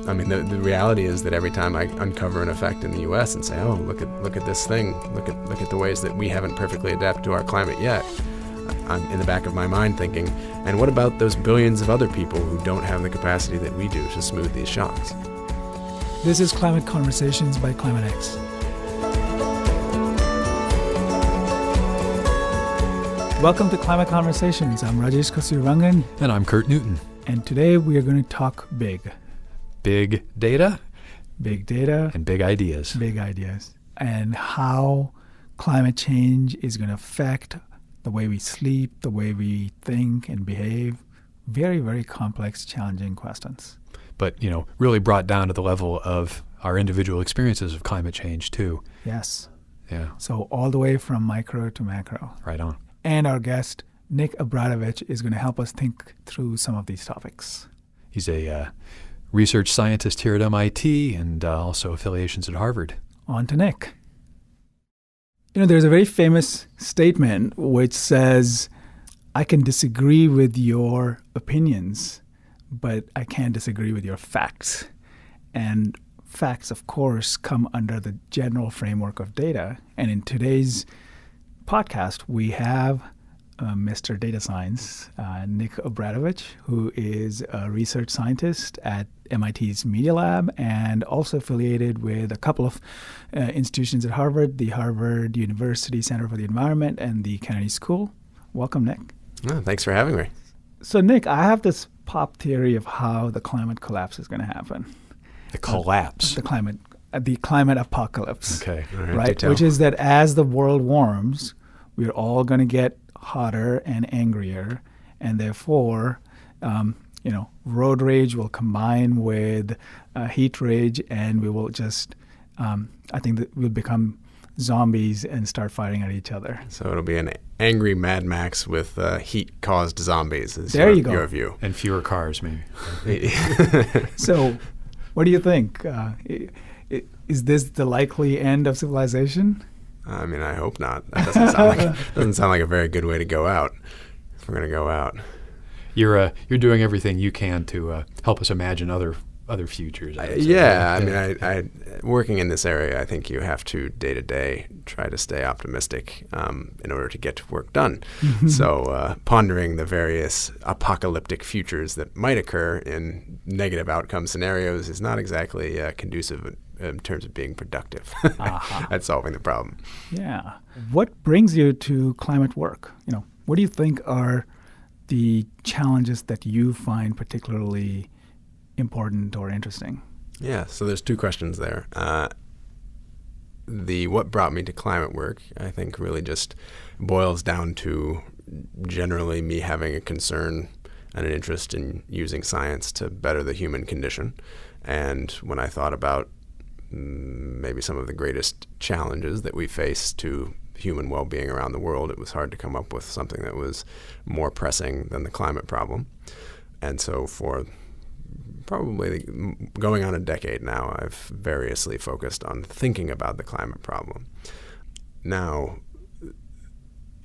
I mean, the reality is that every time I uncover an effect in the U.S. and say, oh, look at this thing, look at the ways that we haven't perfectly adapted to our climate yet, I'm in the back of my mind thinking, and what about those billions of other people who don't have the capacity that we do to smooth these shocks? This is Climate Conversations by Climate X. Welcome to Climate Conversations. I'm Rajesh Kasurangan. And I'm Kurt Newton. And today we are going to talk big. Big data. Big data. And big ideas. Big ideas. And how climate change is going to affect the way we sleep, the way we think and behave. Very, very complex, challenging questions. But, really brought down to the level of our individual experiences of climate change, too. Yes. Yeah. So all the way from micro to macro. Right on. And our guest, Nick Obradovich, is going to help us think through some of these topics. He's a research scientist here at MIT and also affiliations at Harvard. On to Nick. There's a very famous statement which says, I can disagree with your opinions, but I can't disagree with your facts. And facts, of course, come under the general framework of data. And in today's podcast, we have Mr. Data Science, Nick Obradovich, who is a research scientist at MIT's Media Lab and also affiliated with a couple of institutions at Harvard, the Harvard University Center for the Environment and the Kennedy School. Welcome, Nick. Oh, thanks for having me. So, Nick, I have this pop theory of how the climate collapse is going to happen. The collapse? The climate apocalypse. Okay. All right? Which is that as the world warms, we're all going to get hotter and angrier, and therefore, road rage will combine with heat rage, and we will just, I think that we'll become zombies and start fighting at each other. So it'll be an angry Mad Max with heat-caused zombies. There you go. Your view. And fewer cars, maybe. So, what do you think? Is this the likely end of civilization? I mean, I hope not. That doesn't sound like a very good way to go out. If we're going to go out, you're doing everything you can to help us imagine other futures. I working in this area, I think you have to day to day try to stay optimistic in order to get work done. So pondering the various apocalyptic futures that might occur in negative outcome scenarios is not exactly conducive in terms of being productive at solving the problem. Yeah. What brings you to climate work? What do you think are the challenges that you find particularly important or interesting? Yeah, so there's two questions there. What brought me to climate work, I think, really just boils down to generally me having a concern and an interest in using science to better the human condition. And when I thought about maybe some of the greatest challenges that we face to human well-being around the world, it was hard to come up with something that was more pressing than the climate problem. And so for probably going on a decade now, I've variously focused on thinking about the climate problem. Now,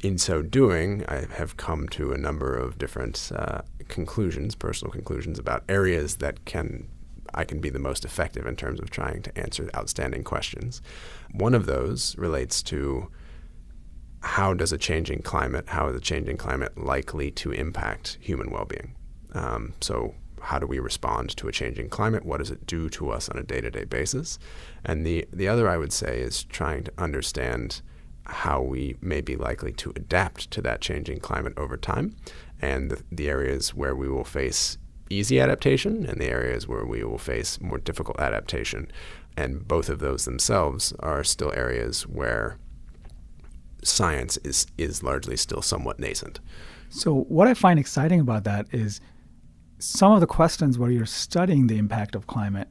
in so doing, I have come to a number of different personal conclusions about areas that I can be the most effective in terms of trying to answer outstanding questions. One of those relates to how is a changing climate likely to impact human well-being? So how do we respond to a changing climate? What does it do to us on a day-to-day basis? And the other, I would say, is trying to understand how we may be likely to adapt to that changing climate over time, and the areas where we will face easy adaptation and the areas where we will face more difficult adaptation. And both of those themselves are still areas where science is largely still somewhat nascent. So what I find exciting about that is some of the questions where you're studying the impact of climate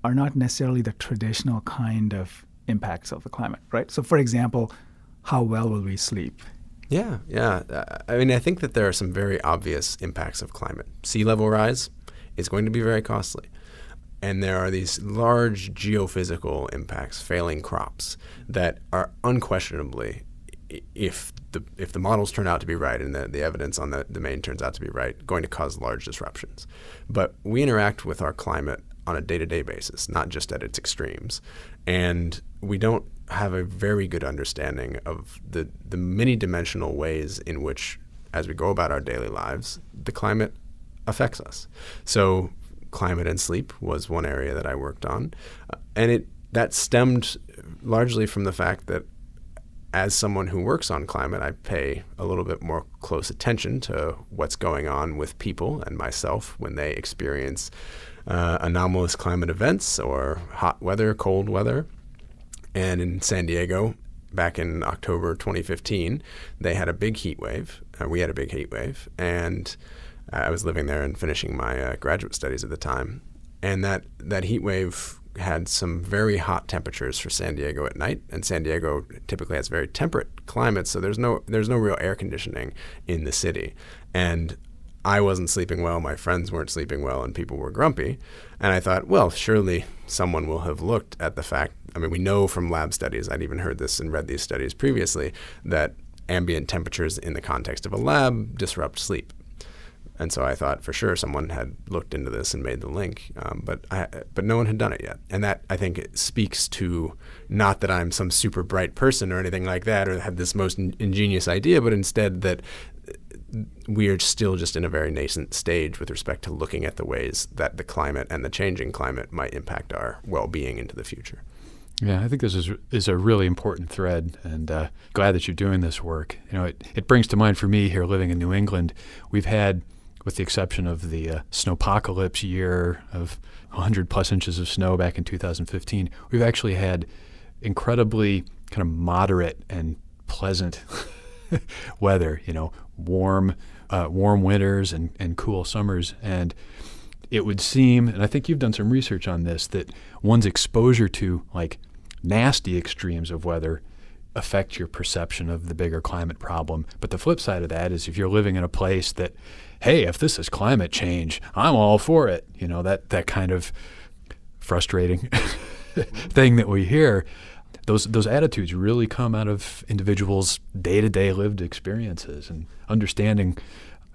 are not necessarily the traditional kind of impacts of the climate, right? So for example, how well will we sleep? Yeah. I mean, I think that there are some very obvious impacts of climate. Sea level rise is going to be very costly. And there are these large geophysical impacts, failing crops, that are unquestionably, if the models turn out to be right and the evidence on the domain turns out to be right, going to cause large disruptions. But we interact with our climate on a day-to-day basis, not just at its extremes. And we don't have a very good understanding of the many dimensional ways in which, as we go about our daily lives, the climate affects us. So climate and sleep was one area that I worked on. And that stemmed largely from the fact that as someone who works on climate, I pay a little bit more close attention to what's going on with people and myself when they experience anomalous climate events or hot weather, cold weather. And in San Diego, back in October 2015, they had a big heat wave. We had a big heat wave. And I was living there and finishing my graduate studies at the time. And that heat wave had some very hot temperatures for San Diego at night, and San Diego typically has very temperate climates, so there's no real air conditioning in the city. And I wasn't sleeping well, my friends weren't sleeping well, and people were grumpy. And I thought, well, surely someone will have looked at the fact, I mean, we know from lab studies, I'd even heard this and read these studies previously, that ambient temperatures in the context of a lab disrupt sleep. And so I thought for sure someone had looked into this and made the link, but no one had done it yet. And that, I think, it speaks to not that I'm some super bright person or anything like that or had this most ingenious idea, but instead that we are still just in a very nascent stage with respect to looking at the ways that the climate and the changing climate might impact our well-being into the future. Yeah, I think this is a really important thread, and glad that you're doing this work. You know, it brings to mind for me here living in New England, we've had, with the exception of the snowpocalypse year of 100 plus inches of snow back in 2015, we've actually had incredibly kind of moderate and pleasant weather, you know, warm winters and cool summers. And it would seem, and I think you've done some research on this, that one's exposure to like nasty extremes of weather affect your perception of the bigger climate problem. But the flip side of that is if you're living in a place that, hey, if this is climate change, I'm all for it. You know, that kind of frustrating thing that we hear, those attitudes really come out of individuals' day-to-day lived experiences, and understanding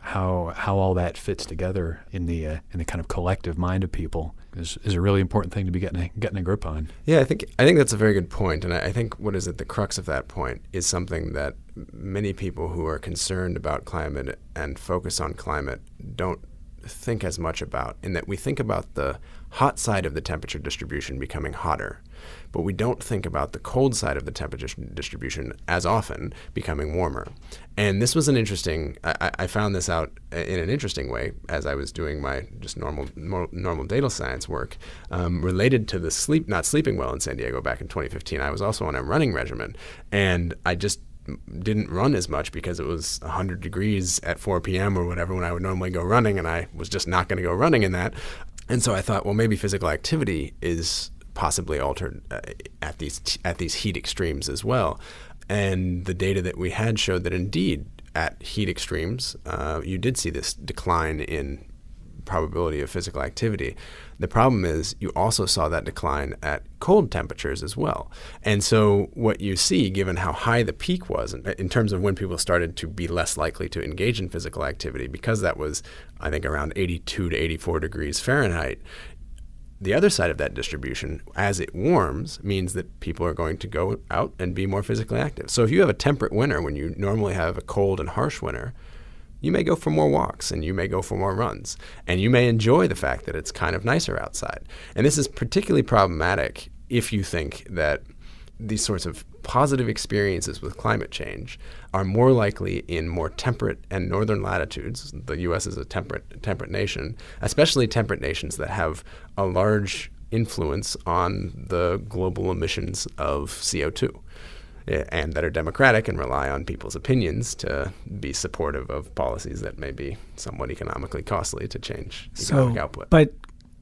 how all that fits together in the kind of collective mind of people is a really important thing to be getting a grip on. Yeah, I think that's a very good point. And I think what is at the crux of that point is something that many people who are concerned about climate and focus on climate don't think as much about, in that we think about the hot side of the temperature distribution becoming hotter, but we don't think about the cold side of the temperature distribution as often becoming warmer. And this was an interesting, I found this out in an interesting way as I was doing my just normal data science work related to the not sleeping well in San Diego back in 2015. I was also on a running regimen, and I just didn't run as much because it was 100 degrees at 4 p.m. or whatever when I would normally go running, and I was just not going to go running in that. And so I thought, well, maybe physical activity is possibly altered at these heat extremes as well. And the data that we had showed that indeed at heat extremes, you did see this decline in probability of physical activity. The problem is you also saw that decline at cold temperatures as well. And so what you see, given how high the peak was in terms of when people started to be less likely to engage in physical activity, because that was, I think, around 82 to 84 degrees Fahrenheit, the other side of that distribution, as it warms, means that people are going to go out and be more physically active. So if you have a temperate winter when you normally have a cold and harsh winter, you may go for more walks and you may go for more runs, and you may enjoy the fact that it's kind of nicer outside. And this is particularly problematic if you think that these sorts of positive experiences with climate change are more likely in more temperate and northern latitudes. The U.S. is a temperate nation, especially temperate nations that have a large influence on the global emissions of CO2. And that are democratic and rely on people's opinions to be supportive of policies that may be somewhat economically costly to change economic output. But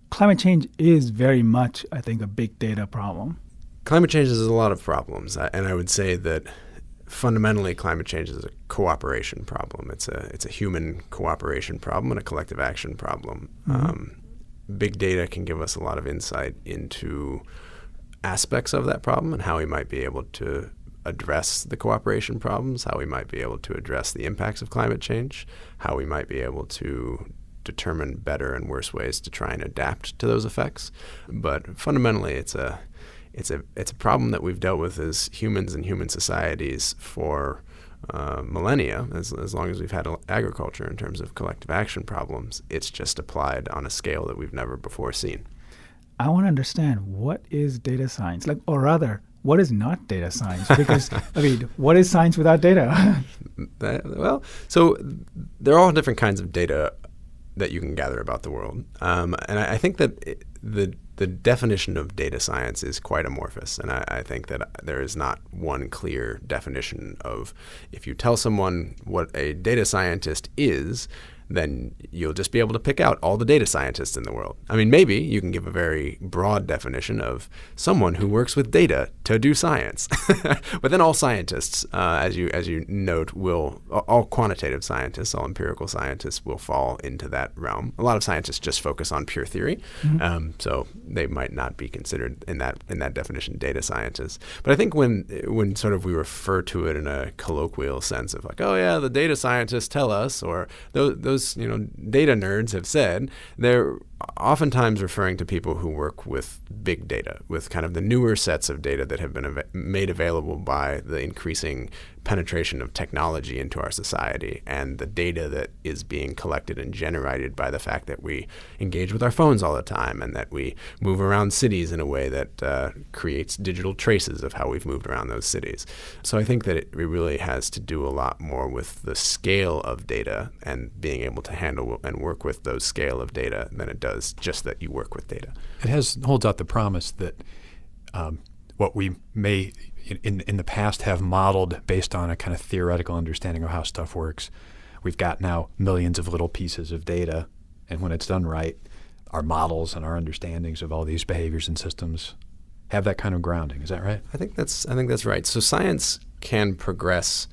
climate change is very much, I think, a big data problem. Climate change is a lot of problems, and I would say that fundamentally climate change is a cooperation problem. It's a human cooperation problem and a collective action problem. Mm-hmm. Big data can give us a lot of insight into aspects of that problem and how we might be able to address the cooperation problems, how we might be able to address the impacts of climate change, how we might be able to determine better and worse ways to try and adapt to those effects. But fundamentally, it's a problem that we've dealt with as humans and human societies for millennia, as long as we've had agriculture in terms of collective action problems. It's just applied on a scale that we've never before seen. I want to understand, what is data science? Or rather, what is not data science? Because, what is science without data? So there are all different kinds of data that you can gather about the world. And I think that the definition of data science is quite amorphous. And I think that there is not one clear definition of, if you tell someone what a data scientist is, then you'll just be able to pick out all the data scientists in the world. Maybe you can give a very broad definition of someone who works with data to do science. But then all scientists, as you note, all quantitative scientists, all empirical scientists will fall into that realm. A lot of scientists just focus on pure theory, so they might not be considered in that definition data scientists. But I think when sort of we refer to it in a colloquial sense of like, oh yeah, the data scientists tell us, or those data nerds have said, they're oftentimes referring to people who work with big data, with kind of the newer sets of data that have been made available by the increasing penetration of technology into our society, and the data that is being collected and generated by the fact that we engage with our phones all the time, and that we move around cities in a way that creates digital traces of how we've moved around those cities. So I think that it really has to do a lot more with the scale of data and being able to handle and work with those scale of data than it does just that you work with data. It holds out the promise that what we may in the past have modeled based on a kind of theoretical understanding of how stuff works, we've got now millions of little pieces of data, and when it's done right, our models and our understandings of all these behaviors and systems have that kind of grounding. Is that right? I think that's right. So science can progress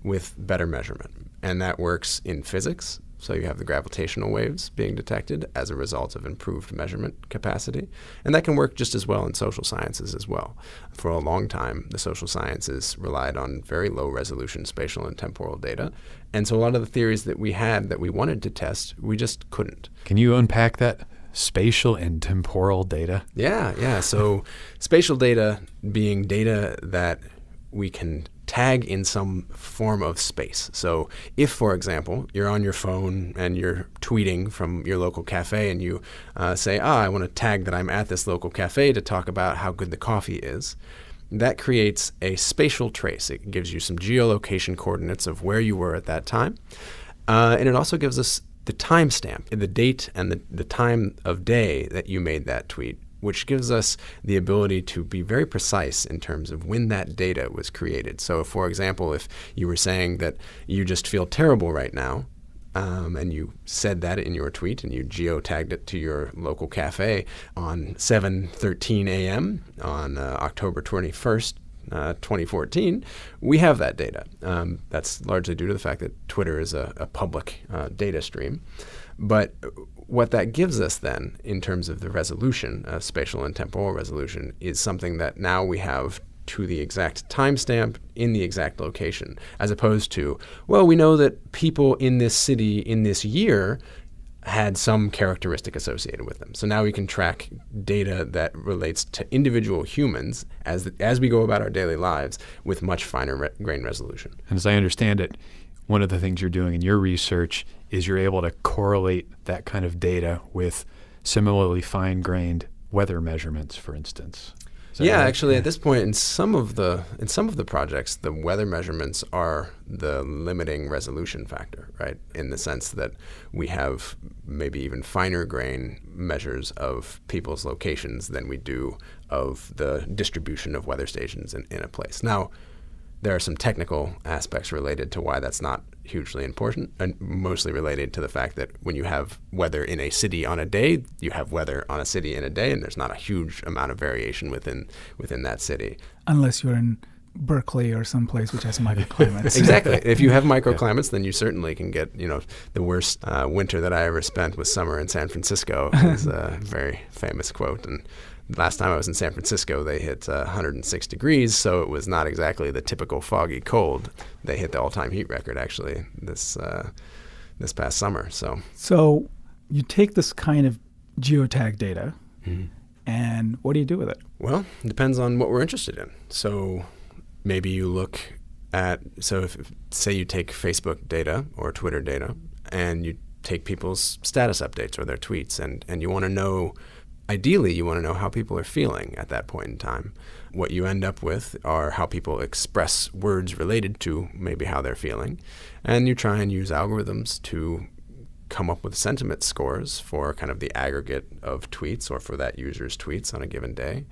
with better measurement, and that works in physics. So you have the gravitational waves being detected as a result of improved measurement capacity. And that can work just as well in social sciences as well. For a long time, the social sciences relied on very low resolution spatial and temporal data. And so a lot of the theories that we had that we wanted to test, we just couldn't. Can you unpack that? Spatial and temporal data? Yeah. So spatial data being data that we can tag in some form of space. So if, for example, you're on your phone and you're tweeting from your local cafe and you say, I want to tag that I'm at this local cafe to talk about how good the coffee is, that creates a spatial trace. It gives you some geolocation coordinates of where you were at that time. And it also gives us the timestamp, the date and the time of day that you made that tweet, which gives us the ability to be very precise in terms of when that data was created. So, for example, if you were saying that you just feel terrible right now, and you said that in your tweet and you geotagged it to your local cafe on 7:13 a.m. on October 21st, 2014, we have that data. That's largely due to the fact that Twitter is a public data stream. But what that gives us then, in terms of the resolution, spatial and temporal resolution, is something that now we have to the exact timestamp in the exact location, as opposed to, well, we know that people in this city in this year had some characteristic associated with them. So now we can track data that relates to individual humans as we go about our daily lives with much finer grain resolution. And as I understand it, one of the things you're doing in your research is you're able to correlate that kind of data with similarly fine-grained weather measurements, for instance. Yeah, right? Actually, at this point, in some of the projects, the weather measurements are the limiting resolution factor, right? In the sense that we have maybe even finer grain measures of people's locations than we do of the distribution of weather stations in a place. Now, there are some technical aspects related to why that's not hugely important, and mostly related to the fact that when you have weather in a city on a day, you have weather on a city in a day, and there's not a huge amount of variation within that city. Unless you're in Berkeley or someplace which has microclimates. Exactly. If you have microclimates, then you certainly can get, the worst winter that I ever spent was summer in San Francisco. Is a very famous quote. And last time I was in San Francisco, they hit 106 degrees, so it was not exactly the typical foggy cold. They hit the all-time heat record, actually, this past summer. So you take this kind of geotag data, Mhm. and what do you do with it? Well, it depends on what we're interested in. So maybe you look at, so if say you take Facebook data or Twitter data and you take people's status updates or their tweets and you want to know, ideally you want to know how people are feeling at that point in time. What you end up with are how people express words related to maybe how they're feeling. And you try and use algorithms to come up with sentiment scores for kind of the aggregate of tweets or for that user's tweets on a given day.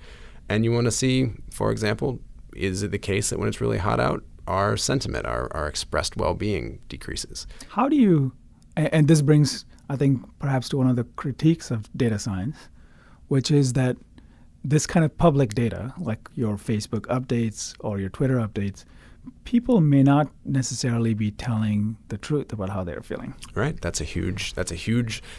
And you want to see, for example, is it the case that when it's really hot out, our sentiment, our expressed well-being decreases? How do you, and this brings, I think, perhaps to one of the critiques of data science, which is that this kind of public data, like your Facebook updates or your Twitter updates, people may not necessarily be telling the truth about how they're feeling. Right. That's a huge,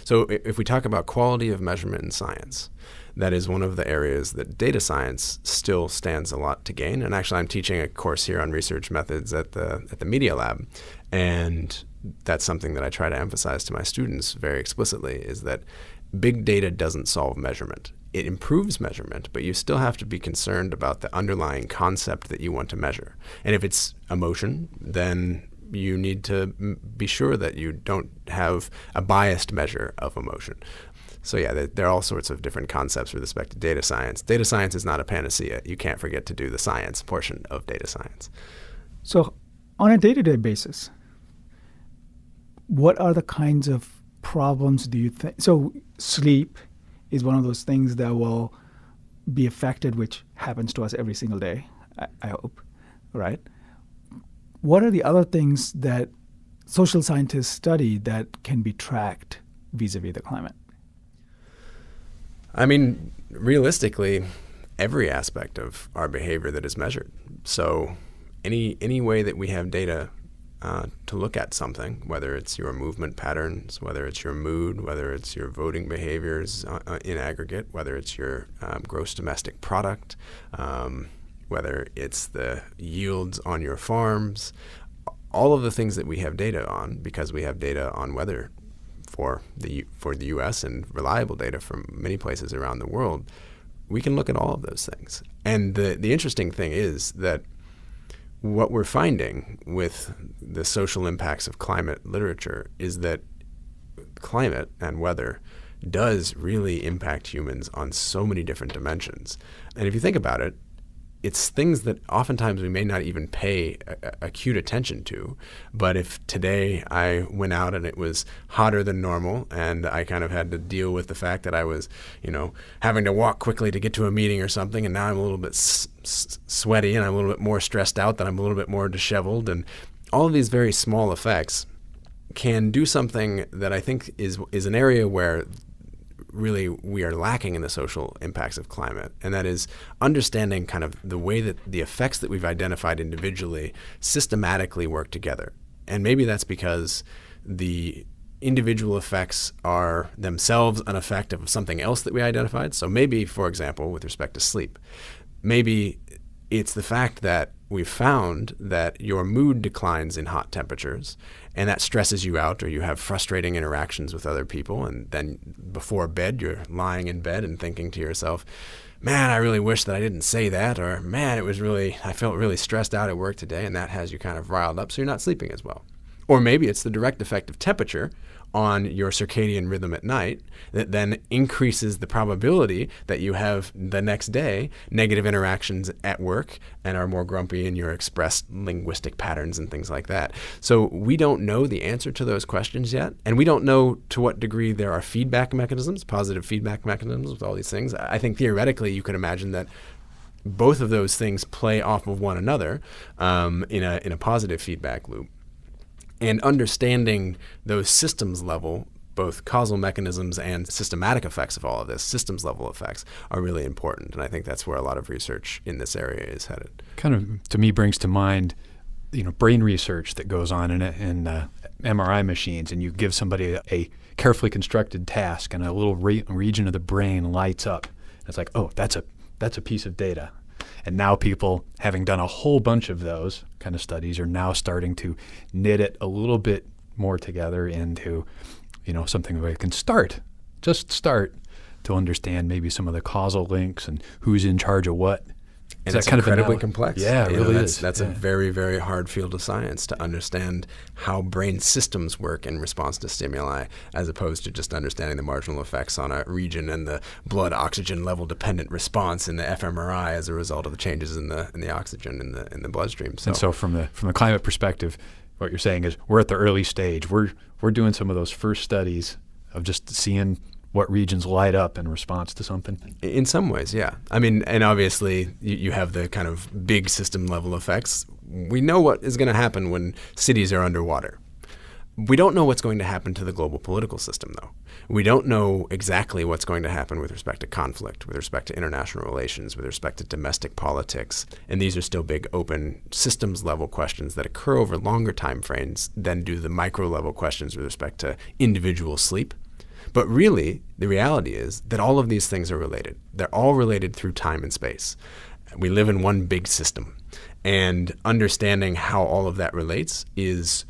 so if we talk about quality of measurement in science, that is one of the areas that data science still stands a lot to gain. And actually, I'm teaching a course here on research methods at the Media Lab. And that's something that I try to emphasize to my students very explicitly, is that big data doesn't solve measurement. It improves measurement, but you still have to be concerned about the underlying concept that you want to measure. And if it's emotion, then you need to be sure that you don't have a biased measure of emotion. So yeah, there are all sorts of different concepts with respect to data science. Data science is not a panacea. You can't forget to do the science portion of data science. So on a day-to-day basis, what are the kinds of problems do you think? So sleep is one of those things that will be affected, which happens to us every single day, I hope, right? What are the other things that social scientists study that can be tracked vis-a-vis the climate? I mean, realistically, every aspect of our behavior that is measured. So any way that we have data to look at something, whether it's your movement patterns, whether it's your mood, whether it's your voting behaviors in aggregate, whether it's your gross domestic product, whether it's the yields on your farms, all of the things that we have data on, because we have data on weather for the U.S. and reliable data from many places around the world, we can look at all of those things. And the interesting thing is that what we're finding with the social impacts of climate literature is that climate and weather does really impact humans on so many different dimensions. And if you think about it, it's things that oftentimes we may not even pay acute attention to. But if today I went out and it was hotter than normal and I kind of had to deal with the fact that I was, having to walk quickly to get to a meeting or something, and now I'm a little bit sweaty and I'm a little bit more stressed out, that I'm a little bit more disheveled, and all of these very small effects can do something that I think is an area where really we are lacking in the social impacts of climate, and that is understanding kind of the way that the effects that we've identified individually systematically work together. And maybe that's because the individual effects are themselves an effect of something else that we identified. So maybe, for example, with respect to sleep, maybe it's the fact that we've found that your mood declines in hot temperatures, and that stresses you out, or you have frustrating interactions with other people, and then before bed you're lying in bed and thinking to yourself, man, I really wish that I didn't say that, or man, I felt really stressed out at work today, and that has you kind of riled up, so you're not sleeping as well. Or maybe it's the direct effect of temperature on your circadian rhythm at night that then increases the probability that you have the next day negative interactions at work and are more grumpy in your expressed linguistic patterns and things like that. So we don't know the answer to those questions yet, and we don't know to what degree there are feedback mechanisms, positive feedback mechanisms with all these things. I think theoretically you could imagine that both of those things play off of one another in a positive feedback loop. And understanding those systems level, both causal mechanisms and systematic effects of all of this, systems level effects, are really important. And I think that's where a lot of research in this area is headed. Kind of, to me, brings to mind, brain research that goes on in MRI machines, and you give somebody a carefully constructed task, and a little region of the brain lights up. And it's like, oh, that's a piece of data. And now people, having done a whole bunch of those kind of studies, are now starting to knit it a little bit more together into something where I can just start to understand maybe some of the causal links and who's in charge of what. And it's incredibly complex. Yeah, it really is. That's a very, very hard field of science to understand how brain systems work in response to stimuli, as opposed to just understanding the marginal effects on a region and the blood oxygen level dependent response in the fMRI as a result of the changes in the oxygen in the bloodstream. And so from the climate perspective, what you're saying is we're at the early stage. We're doing some of those first studies of just seeing what regions light up in response to something? In some ways, yeah. I mean, and obviously you have the kind of big system level effects. We know what is going to happen when cities are underwater. We don't know what's going to happen to the global political system, though. We don't know exactly what's going to happen with respect to conflict, with respect to international relations, with respect to domestic politics. And these are still big, open, systems-level questions that occur over longer time frames than do the micro-level questions with respect to individual sleep. But really, the reality is that all of these things are related. They're all related through time and space. We live in one big system. And understanding how all of that relates is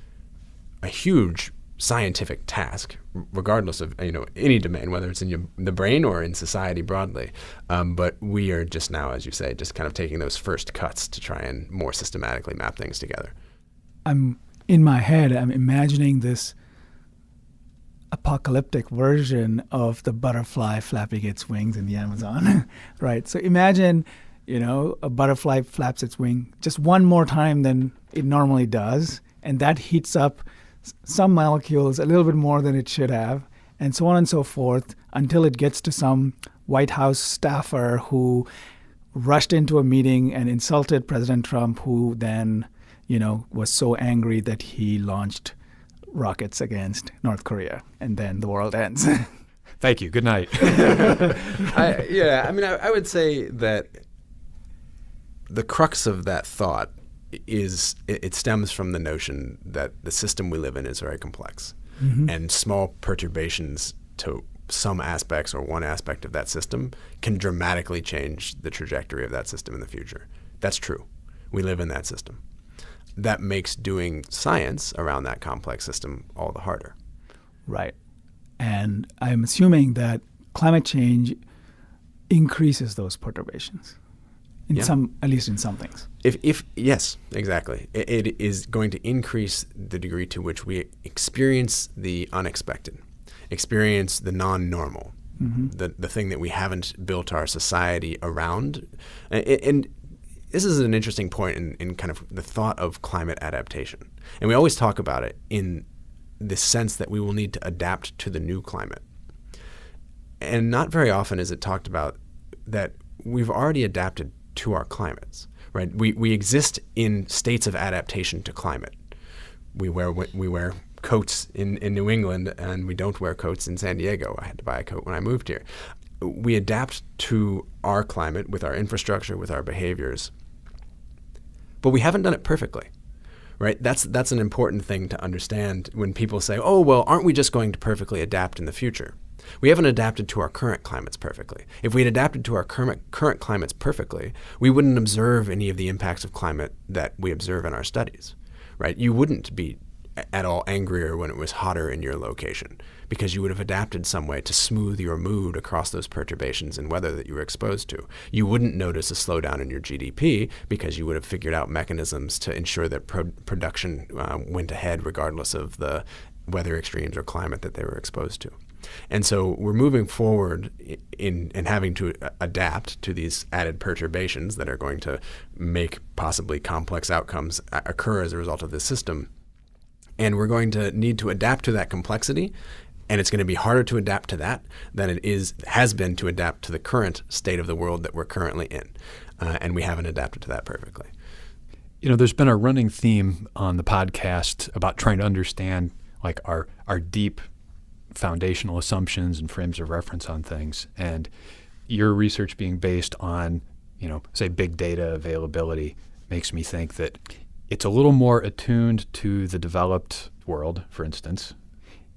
a huge scientific task, regardless of any domain, whether it's in the brain or in society broadly. But we are just now, as you say, just kind of taking those first cuts to try and more systematically map things together. In my head, I'm imagining this apocalyptic version of the butterfly flapping its wings in the Amazon, right? So imagine, a butterfly flaps its wing just one more time than it normally does, and that heats up some molecules a little bit more than it should have, and so on and so forth, until it gets to some White House staffer who rushed into a meeting and insulted President Trump, who then, was so angry that he launched rockets against North Korea, and then the world ends. Thank you. Good night. I would say that the crux of that thought is it stems from the notion that the system we live in is very complex, and small perturbations to some aspects or one aspect of that system can dramatically change the trajectory of that system in the future. That's true. We live in that system. That makes doing science around that complex system all the harder. Right. And I'm assuming that climate change increases those perturbations, at least in some things. Yes, exactly. It is going to increase the degree to which we experience the unexpected, experience the non-normal, the thing that we haven't built our society around. And this is an interesting point in kind of the thought of climate adaptation. And we always talk about it in the sense that we will need to adapt to the new climate. And not very often is it talked about that we've already adapted to our climates, right? We exist in states of adaptation to climate. We wear coats in New England, and we don't wear coats in San Diego. I had to buy a coat when I moved here. We adapt to our climate with our infrastructure, with our behaviors. But we haven't done it perfectly, right? That's an important thing to understand when people say, oh, well, aren't we just going to perfectly adapt in the future? We haven't adapted to our current climates perfectly. If we had adapted to our current climates perfectly, we wouldn't observe any of the impacts of climate that we observe in our studies, right? You wouldn't be at all angrier when it was hotter in your location because you would have adapted some way to smooth your mood across those perturbations in weather that you were exposed to. You wouldn't notice a slowdown in your GDP because you would have figured out mechanisms to ensure that production went ahead regardless of the weather extremes or climate that they were exposed to. And so we're moving forward in having to adapt to these added perturbations that are going to make possibly complex outcomes occur as a result of this system. And we're going to need to adapt to that complexity, and it's going to be harder to adapt to that than it has been to adapt to the current state of the world that we're currently in. And we haven't adapted to that perfectly. There's been a running theme on the podcast about trying to understand like our deep foundational assumptions and frames of reference on things. And your research being based on, say big data availability makes me think that it's a little more attuned to the developed world, for instance,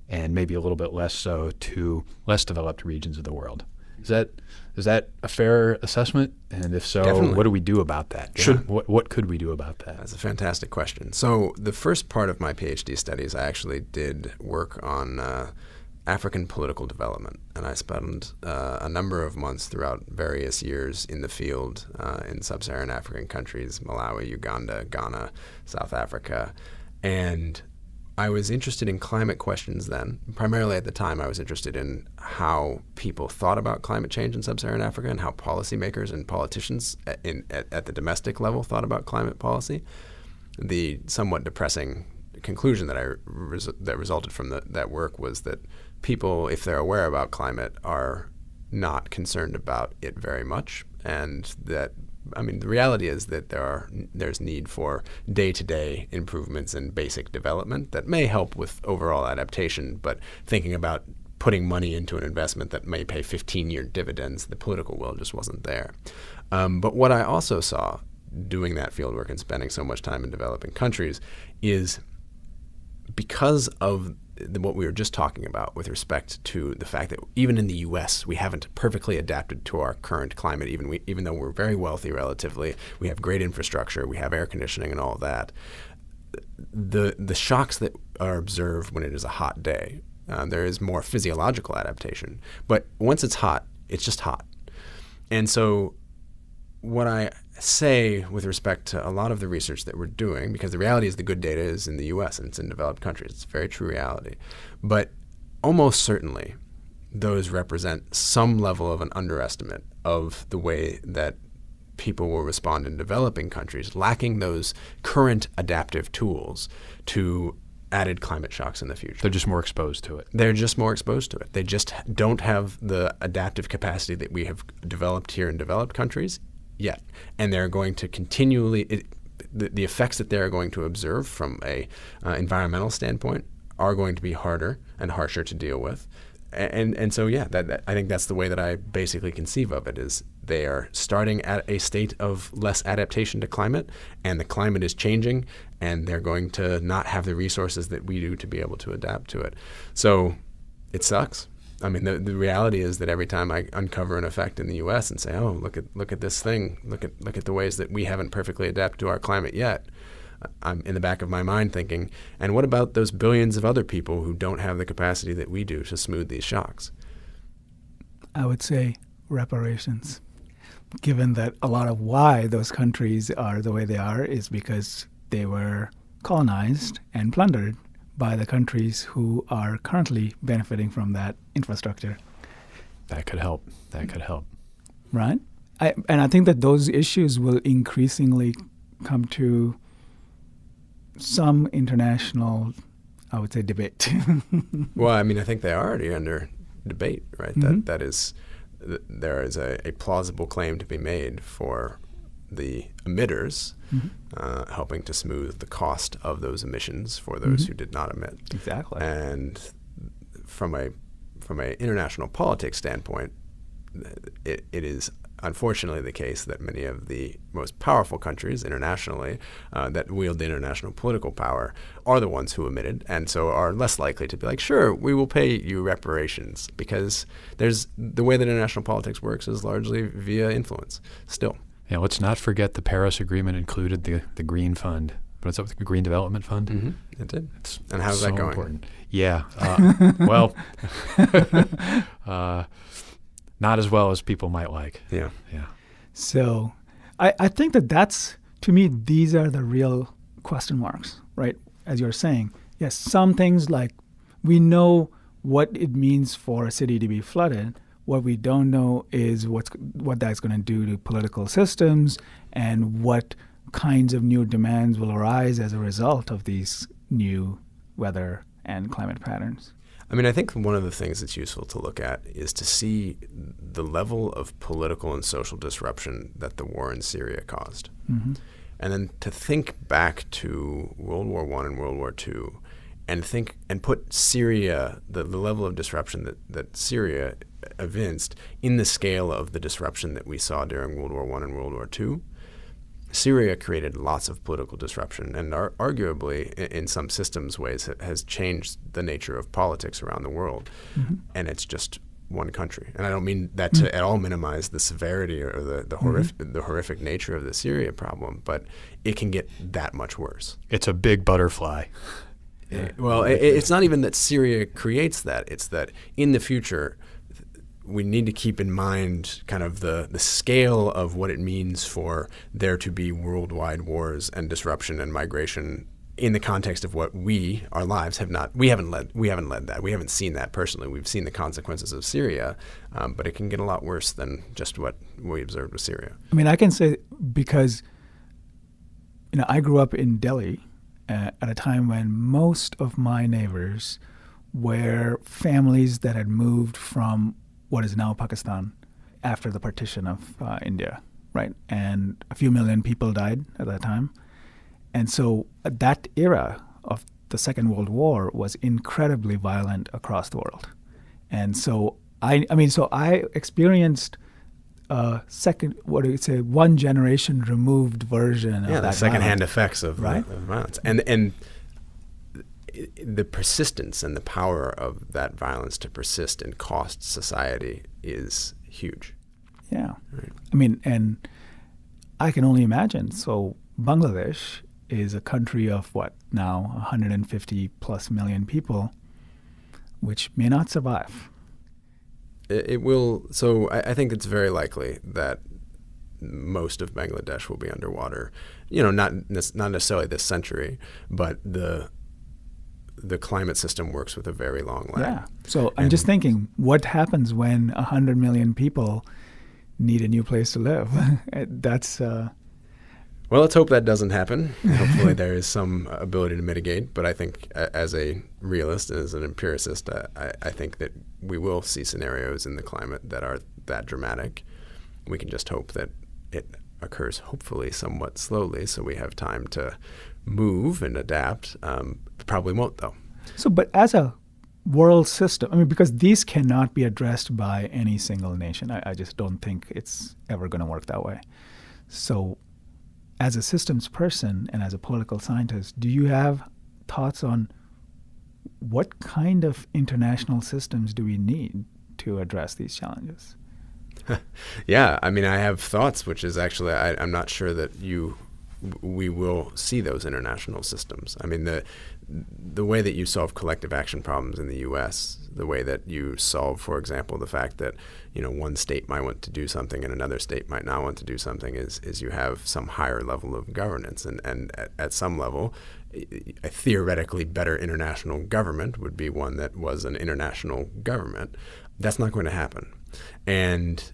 and maybe a little bit less so to less developed regions of the world. Is that a fair assessment? And if so, Definitely. What do we do about that? What could we do about that? That's a fantastic question. So the first part of my PhD studies, I actually did work on African political development, and I spent a number of months throughout various years in the field in sub-Saharan African countries, Malawi, Uganda, Ghana, South Africa, and I was interested in climate questions then. Primarily at the time, I was interested in how people thought about climate change in sub-Saharan Africa and how policymakers and politicians at the domestic level thought about climate policy. The somewhat depressing conclusion that that resulted from that work was that people, if they're aware about climate, are not concerned about it very much, and that the reality is that there's need for day-to-day improvements in basic development that may help with overall adaptation, but thinking about putting money into an investment that may pay 15-year dividends, the political will just wasn't there. But what I also saw doing that fieldwork and spending so much time in developing countries is because of what we were just talking about with respect to the fact that even in the U.S. we haven't perfectly adapted to our current climate, even though we're very wealthy relatively, we have great infrastructure, we have air conditioning and all of that. The shocks that are observed when it is a hot day, there is more physiological adaptation. But once it's hot, it's just hot. And so what I say with respect to a lot of the research that we're doing, because the reality is the good data is in the U.S. and it's in developed countries. It's a very true reality. But almost certainly those represent some level of an underestimate of the way that people will respond in developing countries, lacking those current adaptive tools to added climate shocks in the future. They're just more exposed to it. They're just more exposed to it. They just don't have the adaptive capacity that we have developed here in developed countries yet. And they're going to continually, the effects that they're going to observe from a environmental standpoint are going to be harder and harsher to deal with. And so, yeah, that I think that's the way that I basically conceive of it, is they are starting at a state of less adaptation to climate, and the climate is changing, and they're going to not have the resources that we do to be able to adapt to it. So it sucks. I mean, the reality is that every time I uncover an effect in the U.S. and say, oh, look at this thing, look at the ways that we haven't perfectly adapted to our climate yet, I'm in the back of my mind thinking, and what about those billions of other people who don't have the capacity that we do to smooth these shocks? I would say reparations, given that a lot of why those countries are the way they are is because they were colonized and plundered by the countries who are currently benefiting from that infrastructure. That could help. Right? And I think that those issues will increasingly come to some international, I would say, debate. Well, I mean, I think they're already under debate, right? Mm-hmm. There is a plausible claim to be made for the emitters, mm-hmm. helping to smooth the cost of those emissions for those mm-hmm. who did not emit. Exactly. And from a international politics standpoint, it is unfortunately the case that many of the most powerful countries internationally that wield the international political power are the ones who emitted, and so are less likely to be like, sure, we will pay you reparations, because there's the way that international politics works is largely via influence still. Yeah, let's not forget the Paris Agreement included the Green Fund. What's up with the Green Development Fund? Mm-hmm. It did. And how's that going? Important. Yeah. Well, not as well as people might like. Yeah. So I think that's, to me, these are the real question marks, right? As you're saying, yes, some things like we know what it means for a city to be flooded. What we don't know is what that's going to do to political systems and what kinds of new demands will arise as a result of these new weather and climate patterns. I mean, I think one of the things that's useful to look at is to see the level of political and social disruption that the war in Syria caused. Mm-hmm. And then to think back to World War I and World War II and put Syria, the level of disruption that Syria evinced in the scale of the disruption that we saw during World War I and World War II. Syria created lots of political disruption and arguably, in some systems ways, has changed the nature of politics around the world. Mm-hmm. And it's just one country. And I don't mean that to at all minimize the severity or the horrific nature of the Syria problem, but it can get that much worse. It's a big butterfly. Well, it's not even that Syria creates that. It's that in the future, we need to keep in mind kind of the scale of what it means for there to be worldwide wars and disruption and migration in the context of what our lives we haven't led that. We haven't seen that personally. We've seen the consequences of Syria, but it can get a lot worse than just what we observed with Syria. I mean, I can say because, I grew up in Delhi at a time when most of my neighbors were families that had moved from what is now Pakistan after the partition of India, right? And a few million people died at that time. And so that era of the Second World War was incredibly violent across the world. And so I experienced one generation removed version of that. The secondhand effects of right? Violence. And the persistence and the power of that violence to persist and cost society is huge. Yeah. Right. I mean, and I can only imagine. So Bangladesh is a country of what now 150 plus million people, which may not survive. It will. So I think it's very likely that most of Bangladesh will be underwater. Not necessarily this century, but the climate system works with a very long lag. Yeah. So I'm just thinking, what happens when 100 million people need a new place to live? That's. Well, let's hope that doesn't happen. Hopefully there is some ability to mitigate. But I think as a realist, as an empiricist, I think that we will see scenarios in the climate that are that dramatic. We can just hope that it occurs hopefully somewhat slowly so we have time to move and adapt. Probably won't, though. So, but as a world system, because these cannot be addressed by any single nation. I just don't think it's ever going to work that way. So as a systems person and as a political scientist, do you have thoughts on what kind of international systems do we need to address these challenges? Yeah, I have thoughts, which is actually I'm not sure that we will see those international systems. The way that you solve collective action problems in the U.S., the way that you solve, for example, the fact that one state might want to do something and another state might not want to do something is you have some higher level of governance. And at some level, a theoretically better international government would be one that was an international government. That's not going to happen. And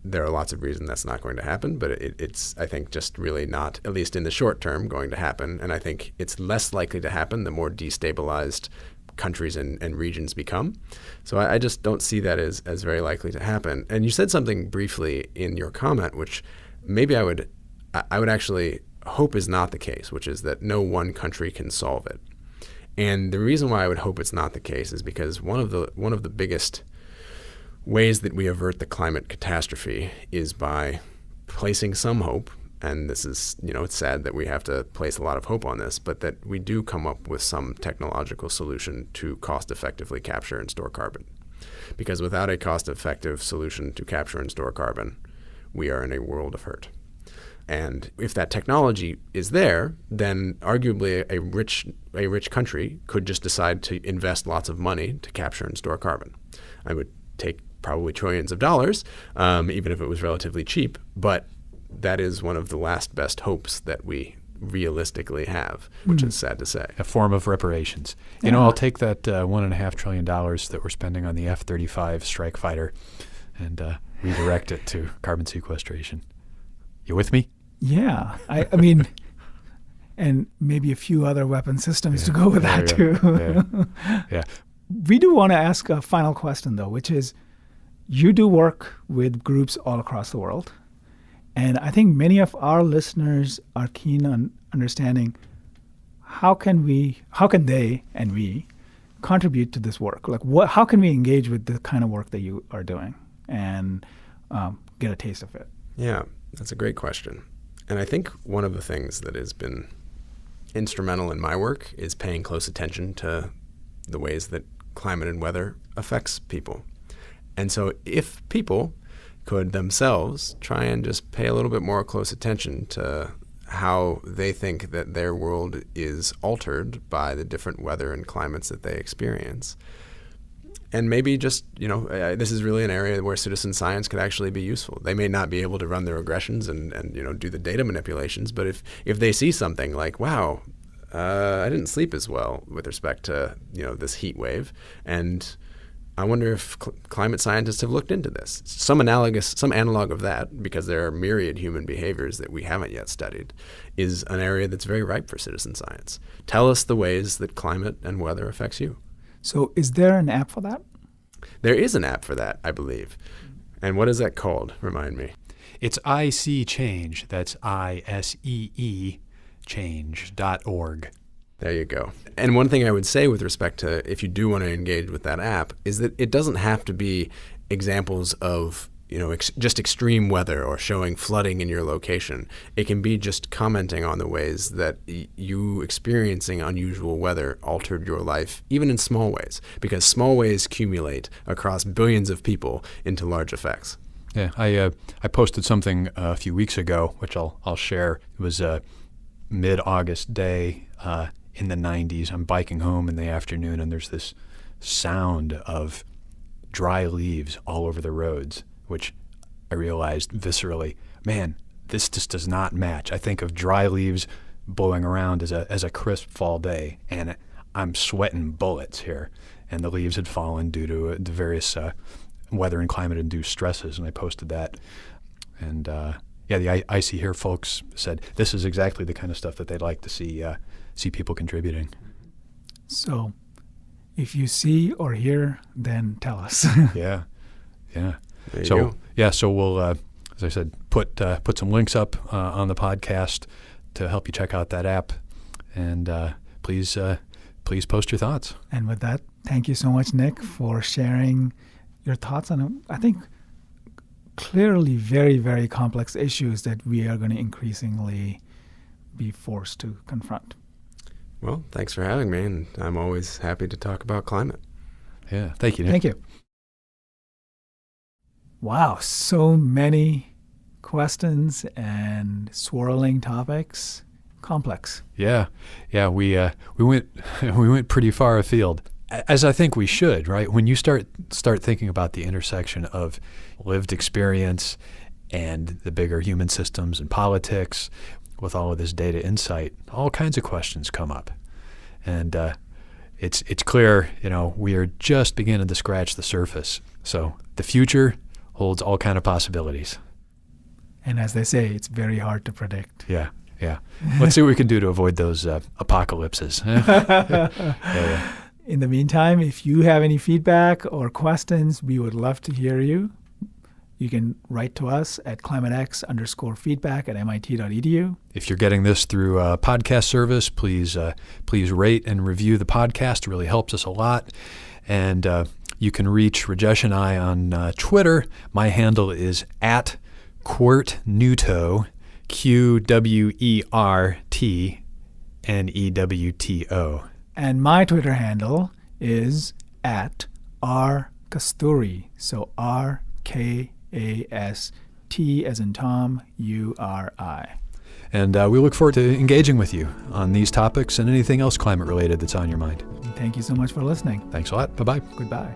there are lots of reasons that's not going to happen, but it's, I think, just really not, at least in the short term, going to happen. And I think it's less likely to happen the more destabilized countries and regions become. So I just don't see that as very likely to happen. And you said something briefly in your comment, which maybe I would actually hope is not the case, which is that no one country can solve it. And the reason why I would hope it's not the case is because one of the biggest ways that we avert the climate catastrophe is by placing some hope, and this is, it's sad that we have to place a lot of hope on this, but that we do come up with some technological solution to cost-effectively capture and store carbon. Because without a cost-effective solution to capture and store carbon, we are in a world of hurt. And if that technology is there, then arguably a rich country could just decide to invest lots of money to capture and store carbon. I would take probably trillions of dollars, even if it was relatively cheap. But that is one of the last best hopes that we realistically have, which is sad to say. A form of reparations. Yeah. I'll take that $1.5 trillion that we're spending on the F-35 strike fighter and redirect it to carbon sequestration. You with me? Yeah. And maybe a few other weapon systems to go with that too. Yeah. We do want to ask a final question, though, which is, you do work with groups all across the world. And I think many of our listeners are keen on understanding how can they and we contribute to this work? Like, how can we engage with the kind of work that you are doing and get a taste of it? Yeah, that's a great question. And I think one of the things that has been instrumental in my work is paying close attention to the ways that climate and weather affects people. And so if people could themselves try and just pay a little bit more close attention to how they think that their world is altered by the different weather and climates that they experience. And maybe just, this is really an area where citizen science could actually be useful. They may not be able to run the regressions and do the data manipulations, but if they see something like, wow, I didn't sleep as well with respect to, this heat wave, and I wonder if climate scientists have looked into this. Some analog of that, because there are myriad human behaviors that we haven't yet studied, is an area that's very ripe for citizen science. Tell us the ways that climate and weather affects you. So is there an app for that? There is an app for that, I believe. And what is that called? Remind me. It's IC Change. That's ISEE change.org. There you go. And one thing I would say with respect to if you do want to engage with that app is that it doesn't have to be examples of just extreme weather or showing flooding in your location. It can be just commenting on the ways that you experiencing unusual weather altered your life, even in small ways, because small ways accumulate across billions of people into large effects. Yeah, I posted something a few weeks ago, which I'll share. It was a mid-August day in the 90s. I'm biking home in the afternoon, and there's this sound of dry leaves all over the roads, which I realized viscerally, man, this just does not match. I think of dry leaves blowing around as a crisp fall day, and I'm sweating bullets here. And the leaves had fallen due to the various weather and climate-induced stresses, and I posted that. And the Icy Here folks said this is exactly the kind of stuff that they'd like to see people contributing. So if you see or hear, then tell us. Yeah. So we'll, as I said, put some links up on the podcast to help you check out that app, and please post your thoughts. And with that, thank you so much, Nick, for sharing your thoughts on, I think, clearly very, very complex issues that we are going to increasingly be forced to confront. Well, thanks for having me, and I'm always happy to talk about climate. Yeah, thank you, Nick. Thank you. Wow, so many questions and swirling topics. Complex. Yeah. We went pretty far afield, as I think we should, right? When you start thinking about the intersection of lived experience and the bigger human systems and politics, with all of this data insight, all kinds of questions come up, and it's clear, we are just beginning to scratch the surface. So the future holds all kind of possibilities. And as they say, it's very hard to predict. Yeah. Let's see what we can do to avoid those apocalypses. Yeah. In the meantime, if you have any feedback or questions, we would love to hear you. You can write to us at climatex_feedback@mit.edu. If you're getting this through a podcast service, please rate and review the podcast. It really helps us a lot. And you can reach Rajesh and I on Twitter. My handle is @QwertNewto, QWERTNEWTO. And my Twitter handle is @RKasturi. So RKAST as in Tom, URI. And we look forward to engaging with you on these topics and anything else climate related that's on your mind. Thank you so much for listening. Thanks a lot. Bye-bye. Goodbye.